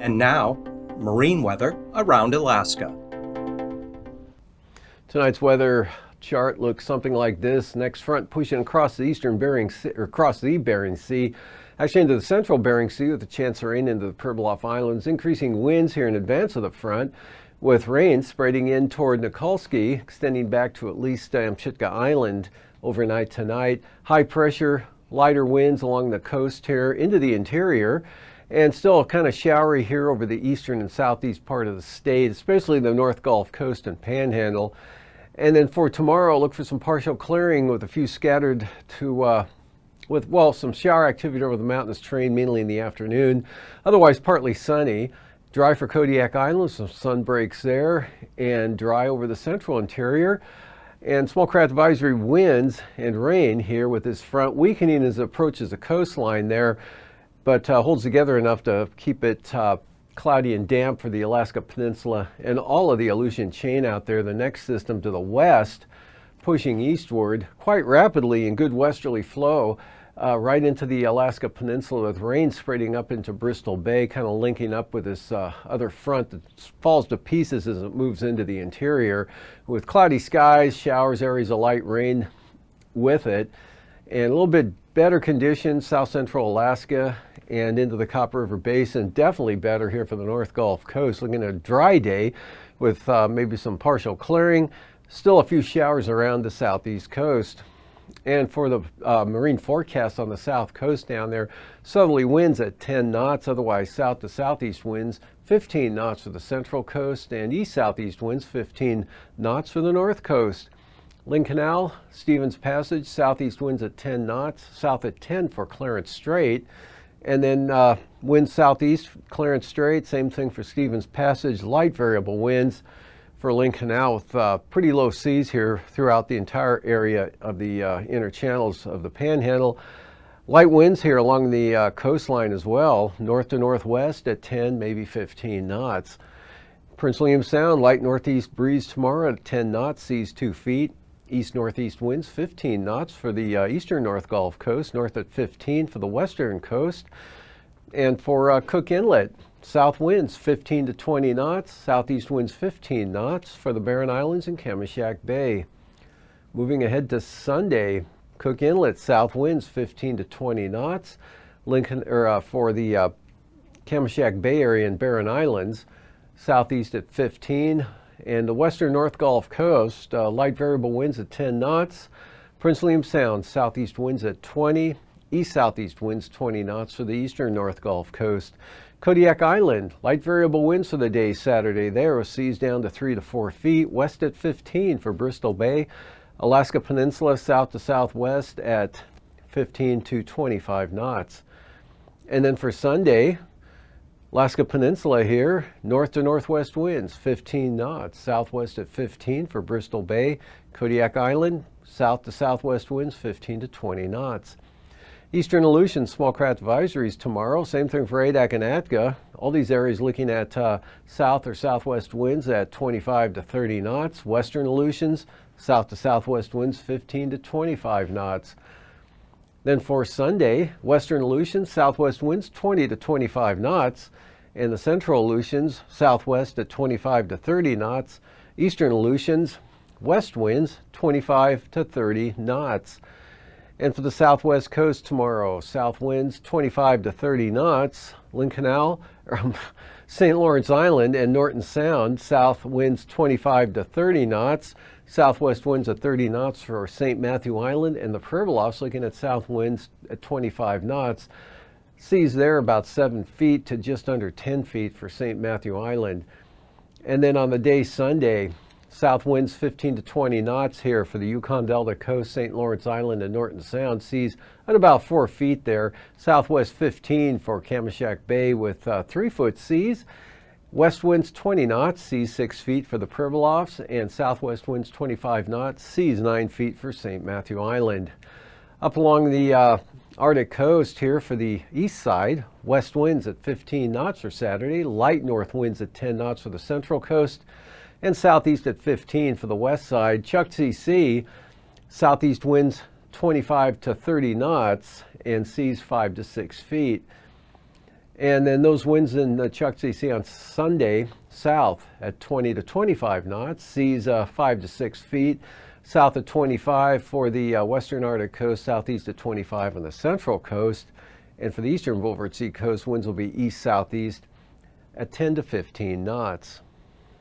And now, marine weather around Alaska. Tonight's weather chart looks something like this. Next front pushing across the eastern Bering Sea, or across the Bering Sea, actually into the central Bering Sea with a chance of rain into the Pribilof Islands. Increasing winds here in advance of the front, with rain spreading in toward Nikolsky, extending back to at least Amchitka Island overnight tonight. High pressure, lighter winds along the coast here into the interior, and still kind of showery here over the eastern and southeast part of the state, especially the North Gulf Coast and Panhandle. And then for tomorrow, look for some partial clearing with a few scattered to with some shower activity over the mountainous terrain, mainly in the afternoon. Otherwise, partly sunny. Dry for Kodiak Island, some sun breaks there, and dry over the central interior. And small craft advisory winds and rain here with this front weakening as it approaches the coastline there, but holds together enough to keep it cloudy and damp for the Alaska Peninsula and all of the Aleutian chain out there. The next system to the west, pushing eastward quite rapidly in good westerly flow right into the Alaska Peninsula, with rain spreading up into Bristol Bay, kind of linking up with this other front that falls to pieces as it moves into the interior, with cloudy skies, showers, areas of light rain with it, and a little bit better conditions south central Alaska and into the Copper River Basin. Definitely better here for the North Gulf Coast. Looking at a dry day with maybe some partial clearing. Still a few showers around the southeast coast. And for the marine forecast on the south coast down there, southerly winds at 10 knots, otherwise south to southeast winds 15 knots for the central coast, and east-southeast winds 15 knots for the north coast. Lynn Canal, Stevens Passage, southeast winds at 10 knots, south at 10 for Clarence Strait, and then winds southeast, Clarence Strait, same thing for Stevens Passage, light variable winds for Lynn Canal with pretty low seas here throughout the entire area of the inner channels of the Panhandle. Light winds here along the coastline as well, north to northwest at 10, maybe 15 knots. Prince William Sound, light northeast breeze tomorrow at 10 knots, seas 2 feet. East-northeast winds 15 knots for the eastern North Gulf Coast, north at 15 for the western coast. And for Cook Inlet, south winds 15 to 20 knots, southeast winds 15 knots for the Barren Islands and Kamishak Bay. Moving ahead to Sunday, Cook Inlet, south winds 15 to 20 knots. For the Kamishak Bay area and Barren Islands, southeast at 15. And the western North Gulf Coast, light variable winds at 10 knots. Prince William Sound, southeast winds at 20. East-southeast winds 20 knots for the eastern North Gulf Coast. Kodiak Island, light variable winds for the day Saturday there, with seas down to 3 to 4 feet. West at 15 for Bristol Bay. Alaska Peninsula, south to southwest at 15 to 25 knots. And then for Sunday, Alaska Peninsula here, north to northwest winds 15 knots, southwest at 15 for Bristol Bay. Kodiak Island, south to southwest winds 15 to 20 knots. Eastern Aleutian small craft advisories tomorrow, same thing for Adak and Atka. All these areas looking at south or southwest winds at 25 to 30 knots. Western Aleutians, south to southwest winds 15 to 25 knots. Then for Sunday, Western Aleutians, southwest winds 20 to 25 knots, and the Central Aleutians, southwest at 25 to 30 knots. Eastern Aleutians, west winds 25 to 30 knots. And for the southwest coast tomorrow, south winds 25 to 30 knots. Lynn Canal, St. Lawrence Island and Norton Sound, south winds 25 to 30 knots. Southwest winds at 30 knots for St. Matthew Island and the Pribilofs, looking at south winds at 25 knots. Seas there about 7 feet to just under 10 feet for St. Matthew Island. And then on the day Sunday, south winds 15 to 20 knots here for the Yukon Delta coast, St. Lawrence Island and Norton Sound. Seas at about 4 feet there. Southwest 15 for Kamishak Bay with 3-foot seas. West winds 20 knots, seas 6 feet for the Pribilofs, and southwest winds 25 knots, seas 9 feet for St. Matthew Island. Up along the Arctic coast here for the east side, west winds at 15 knots for Saturday, light north winds at 10 knots for the central coast, and southeast at 15 for the west side. Chukchi Sea, southeast winds 25 to 30 knots, and seas 5 to 6 feet. And then those winds in the Chukchi you see on Sunday, south at 20 to 25 knots, seas 5 to 6 feet. South at 25 for the western Arctic coast, southeast at 25 on the central coast. And for the eastern Beaufort Sea coast, winds will be east-southeast at 10 to 15 knots.